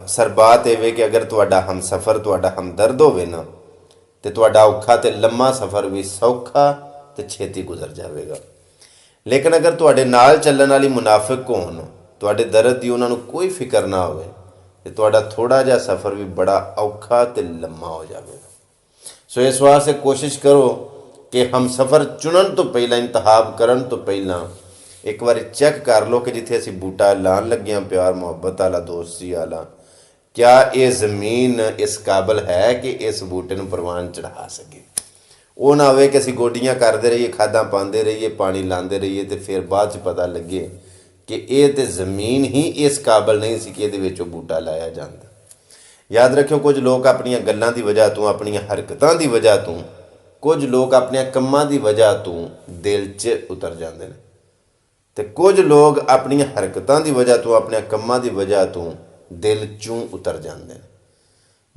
सरबात ये कि अगर तुहाडा हमसफ़र तुहाडा हमदर्द होवे ना तो तुहाडा औखा तो लम्मा सफ़र भी सौखा तो छेती गुजर जाएगा। लेकिन अगर तुहाडे नाल चलण वाली मुनाफिक होण तुहाडे दर्द की उन्होंने कोई फिक्र ना होवे तो तुहाडा थोड़ा जिहा सफ़र भी बड़ा औखा तो लम्मा हो जाएगा। सो इस वास्ते कोशिश करो कि हम सफ़र चुनन तो पहला इंतखाब करन तो पहला एक बार चैक कर लो कि जिथे असी बूटा लान लगे हैं प्यार मुहब्बत वाला दोस्ती वाला, क्या ये ज़मीन इस काबिल है कि इस बूटे को परवान चढ़ा सके। वो ना हो कि असी गोडियाँ करते रहिए, खादा पाते रहिए, पानी लाते रहिए तो फिर बाद च पता लगे कि ये तो ज़मीन ही इस काबिल नहीं सी कि ये बूटा लाया जाता। याद रखियो कुछ लोग अपन गल्लां की वजह तो अपन हरकतों की वजह तो कुछ लोग अपने कम्मां की वजह तो दिल च उतर जाते हैं तो कुछ लोग अपन हरकतों की वजह तो अपने कम्मां की वजह तो दिल चों उतर जाते हैं।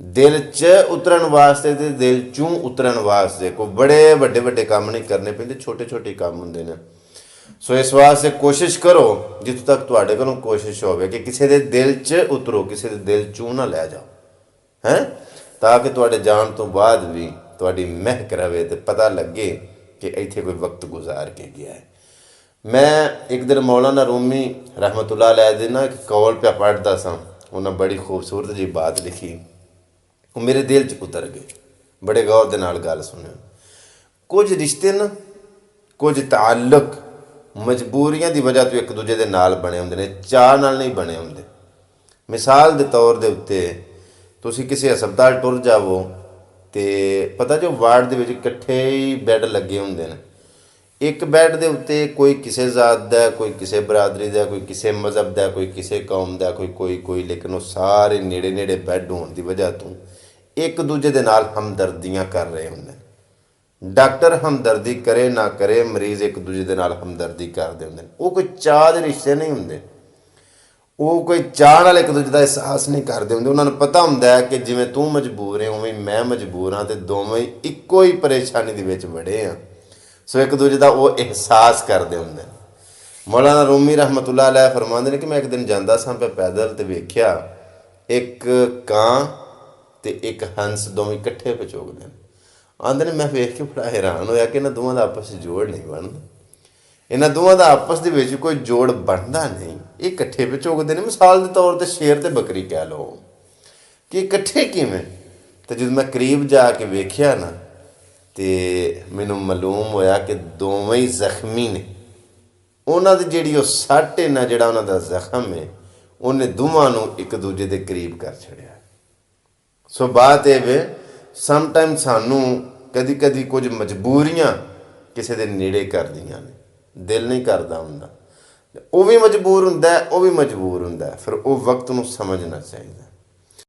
दिल च उतरन वास्ते तो दिल चों उतरन वास्ते कोई बड़े वड्डे वड्डे काम नहीं करने पैंदे, छोटे छोटे काम होंदे ने। सो इस वास्ते कोशिश करो जितों तक तुहाडे कोलों कोशिश होवे कि किसी के दिल च उतरो, किसी के दिल चों ना लै जाओ हैं, ताकि तुहाडे जान तो बाद भी तुहाडी महक रहे तो पता लगे कि इत्थे कोई वक्त गुजार के गया है। मैं एक दिन मौलाना रूमी रहमतुल्लाह अलैह दे ना एक कौल पे पढ़ता सा, उन्हें बड़ी खूबसूरत जी बात लिखी, वो मेरे दिल च उतर गए। बड़े गौर दे नाल गल सुनियो। कुछ रिश्ते ना कुछ ताल्लुक मजबूरियां की वजह तो एक दूजे के नाल बने होंदे ने, चाह नाल नहीं बने होंदे। मिसाल के तौर के उत्ते तुसी किसी हस्पताल टुर जावो तो पता जो वार्ड दे विच इकट्ठे ही बैड लगे होंदे ने। एक बैड के उत्ते कोई किसी जात का, कोई किसी बरादरी का, कोई किसी मजहब का, कोई किसी कौम का, कोई लेकिन वो सारे नेड़े नेड़े बैड होने की वजह तो एक दूजे के नाल हमदर्दियाँ कर रहे होंगे। डॉक्टर हमदर्दी करे ना करे, मरीज़ एक दूजे के नाल हमदर्दी करते होंगे। वो कोई चाह के रिश्ते नहीं होंगे, वो कोई चाह नाल एक दूजे का एहसास नहीं करते होंगे। उन्होंने पता होंदा है कि जिवें तू मजबूर है उवें मैं मजबूर हाँ, तो दोवें इक्को ही परेशानी दे विच वड़े हाँ। सो एक दूजे का वो एहसास करते होंगे। मौलाना रूमी रहमतुल्लाह अलैह फरमाते हैं कि मैं एक दिन जाता सा पे पैदल तो वेख्या एक कां ते एक हंस दोवें इकट्ठे पचोगदे हैं। आंदे ने मैं वेख के बड़ा हैरान होया कि इन्हां दोवां दा आपस में जोड़ नहीं बनदा, इन्हां दोवां दा आपस दे विच कोई जोड़ बनदा नहीं, ये इकट्ठे पचोगदे ने। मिसाल के तौर पर शेर ते बकरी कह लो कि इकट्ठे किवें। तो जब मैं करीब जाके वेख्या ना तो मैनू मालूम होया कि दोवें ही जख्मी ने। उन्हां दी जिहड़ी वो सट है ना, जिहड़ा उन्हां दा जख्म है, उन्हें दोवां नूं एक दूजे के करीब कर छड़िया। सो बात यह वे समटाइम सानू कदी कदी कुछ मजबूरियां किसी के नेड़े कर दियां ने, दिल नहीं करता हुंदा, वो भी मजबूर हुंदा है, वो भी मजबूर हुंदा है। फिर वो वक्त नूं समझना चाहिए।